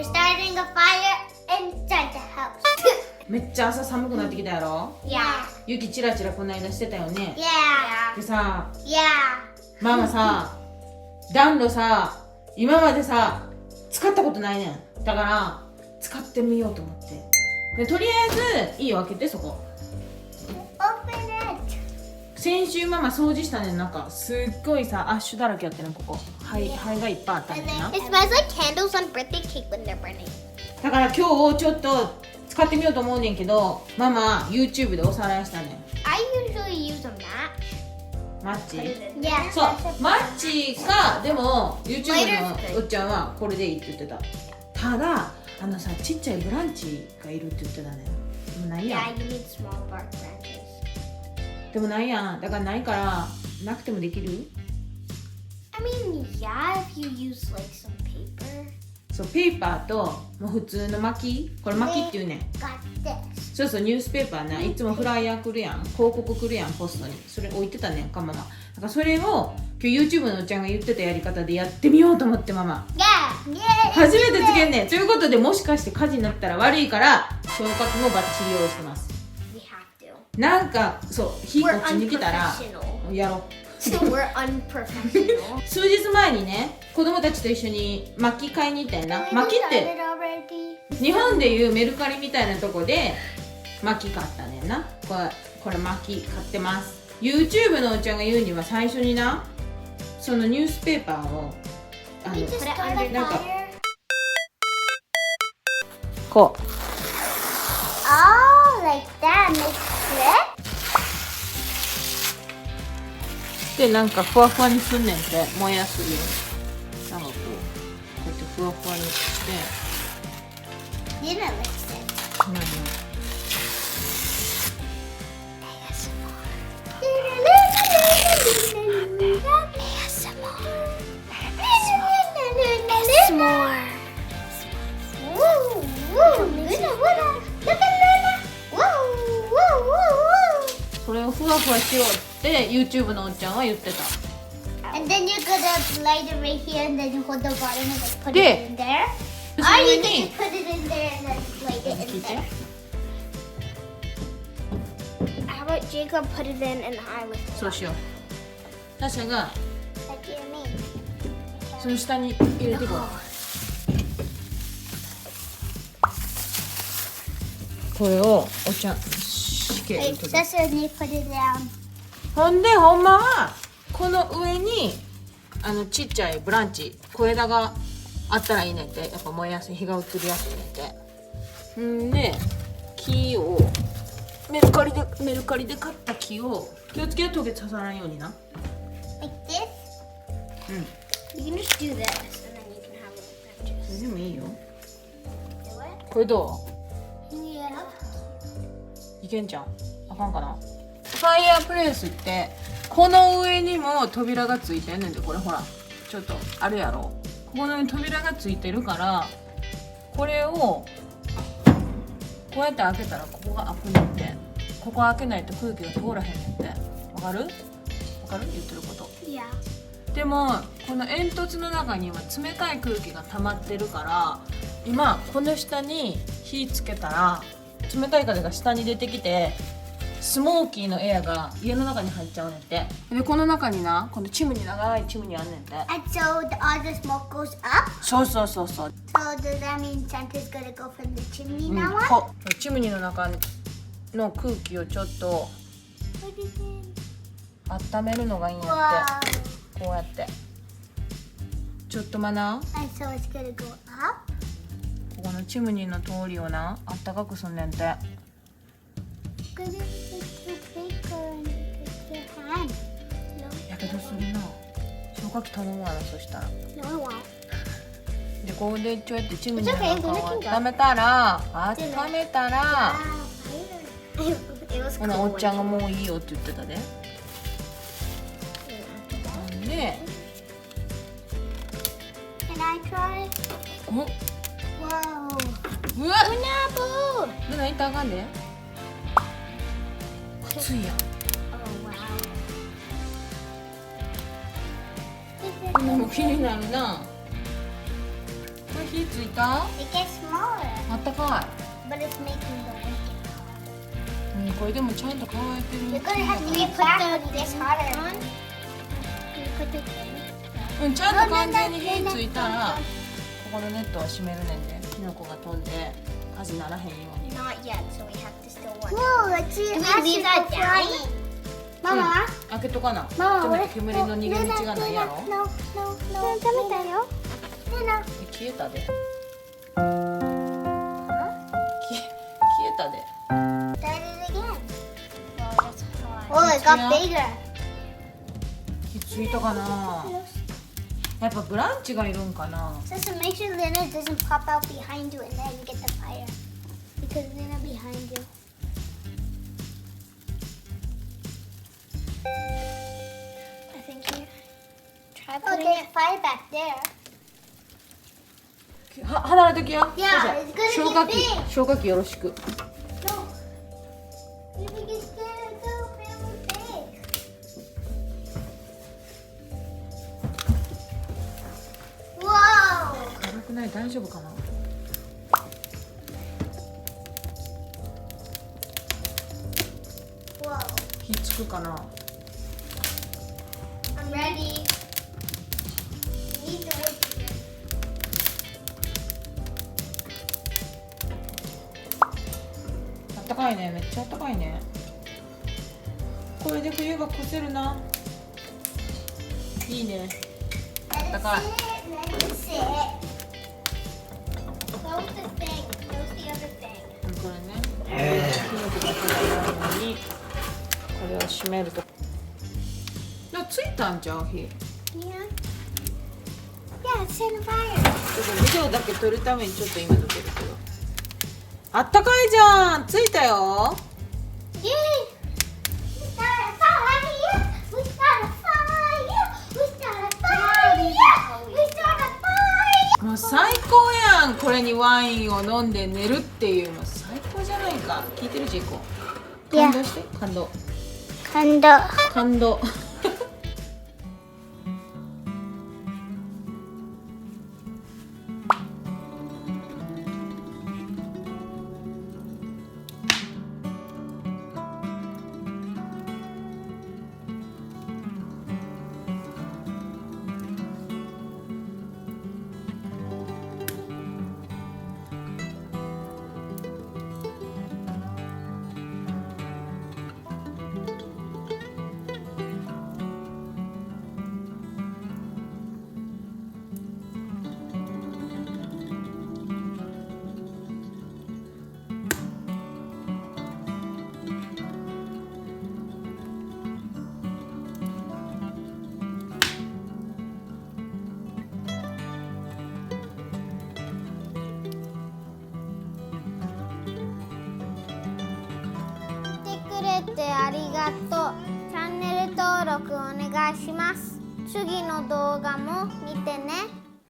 We're starting a fire inside the house. めっちゃ朝寒くなってきたやろ。 Yeah. 雪チラチラこの間してたよね。 Yeah. でさ、 Yeah. ママさ、暖炉さ、今までさ、使ったことないねん。だから使ってみようと思って。でとりあえずいいよ、開けてそこ。 Open it. 先週ママ掃除したねん。なんかすっごいさ、アッシュだらけやってるここ。灰がいっぱいあったん And だよ then な。 it smells like candles on birthday cake when they're burning. だから今日ちょっと使ってみようと思うねんけど、ママ YouTube でおさらいしたねん。 I usually use a match. マッチ。 Yeah. そう、マッチか、でも YouTube の Lighter's good. おっちゃんはこれでいいって言ってた。ただ、あのさ、ちっちゃいブランチがいるって言ってたね。でもないや Yeah, ん。 you need small bark branches. でもないやん。だからないから、なくてもできる？ I mean, yeah, if you use like some paper. そう、ペーパーと、もう普通の巻き。これ巻きっていうねん。 Got this. そうそう、ニュースペーパーな。いつもフライヤー来るやん。広告来るやん、ポストに。それ置いてたねんか、ママ。だからそれを、今日 YouTube のおっちゃんが言ってたやり方でやってみようと思って、ママ。 Yeah. Yeah. 初めてつけんねん。ということで、もしかして火事になったら悪いから、消火器もバッチリ用意してます。 We have to. なんか、そう、火こ We're っちに来たら、 unprofessional. やろう。 We're unprofessional. 数日前にね、子供たちと一緒に薪買いに行ったよな。薪っ Did て it already? 日本でいうメルカリみたいなとこで薪買ったねんな。これ薪買ってます。 YouTube のおっちゃんが言うには最初にな、そのニュースペーパーをWe just Put it start under a the- fire. こう Oh, like that makes it. でなんかふわふわにすんねんって燃えやすいように。なんかこうやってふわふわにして You know, makes it. それをふわふわしようって YouTube のおっちゃんは言ってた。 And then you're gonna light it right here, and then you hold the bottom and like put Yeah. it in there. そ Or れ you に can just put it in there and then light it 聞い in て there. How about Jacob put it in and I lift it そうしよう。タシャが up? What do you mean? その下に入れてこう。これをお茶しけ Wait, ると this is me put it down. ほんでほんまはこの上にちっちゃいブランチ小枝があったらいいねんって。やっぱ燃えやすい、火が移りやすいねんって。んで木をメルカリで買った木を気をつけてトゲ刺さらんようにな。 Like this? うん You can just do this and then you can have little それ branches. でもいいよ。 Do it? これど Yeah. う？いけんじゃん。あかんかな。ファイヤープレイスってこの上にも扉がついてんねんで。これほらちょっとあるやろ。ここの上に扉がついてるからこれをこうやって開けたらここが開くねんて。ここ開けないと空気が通らへんねんて。わかる？言ってること。 Yeah. でもこの煙突の中には冷たい空気が溜まってるから今この下に火つけたら冷たい風が下に出てきてスモーキーのエアが家の中に入っちゃうねんて。でこの中になこのチムニー、長いチムニーあんねんて。 And so all the smoke goes up. そうそうそうそう。 So does that mean Santa's gonna go from the chimney now on? こうチムニーの中の空気をちょっと Put it in. 温めるのがいいんや Wow. って。こうやってちょっとまな And so it's gonna go up. ここのチムニーの通りをなあったかくすんねんて。 Gonna take the paper and take your hand. やけどするな。消火器頼むわな。そしたら No, I won't. でここでちょいやってチムニー It's okay, の I'm 中 gonna を温めたら温めたら Wow, fire. It was ほ cool. なおっちゃんがもういいよって言ってたで。 when- で Can I try? お Whoa. うわ Pineapple. ルナいったらあかんで。熱いやん。 Oh wow. でも気になるな。これ火ついた？ It gets smaller, あったか but it's making the wick get hotter. い。これでもちゃんと乾いてる。 You're gonna have to get back when it gets hotter. You put the thing. ちゃんと完全に火ついたら、ここのネットは閉めるねんで、キノコが飛んで火事ならへんように。 Not yet, so we have to still watch. Whoa, let's see. Do we leave that down? Mama, 開けとかな。 Mama, ちょっと what? 煙の逃げ道がないやろ。 No, no, no. Nina. 消えたで。消えたで。 Start it again. Oh, it got bigger. 火ついたかな。やっぱブランチがいるんかな。 So make sure Lena doesn't pop out behind you and then get the fire. Because Lena behind you. I think you try putting fire back there. 離れときよ。 Yeah, it's gonna 消 get 火器 big. 消火器よろしく。 No. If it gets big, it'll be big. Whoa! 軽くない？大丈夫かな。 Whoa. 火つくかな。 I'm ready. Need the wood again. あったかいね。めっちゃあったかいね。これで冬が越せるな。いいね。 Let it Taka. sit, let it sit. Close the thing. Close the other thing. これね。キノコが飛ばないようにこれを閉めると。ついたんちゃう火。 Yeah. Yeah, it's in the fire. ちょっとビデオだけ撮るためにちょっと今撮ってるけど。あったかいじゃん。ついたよ。 Yay! We started a fire! We started a fire! We started a fire! We started a fire! もう最高やん。これにワインを飲んで寝るっていうの最高じゃないか。聞いてるジーコ。感動して感動。感動。ありがとう。チャンネル登録お願いします。次の動画も見てね。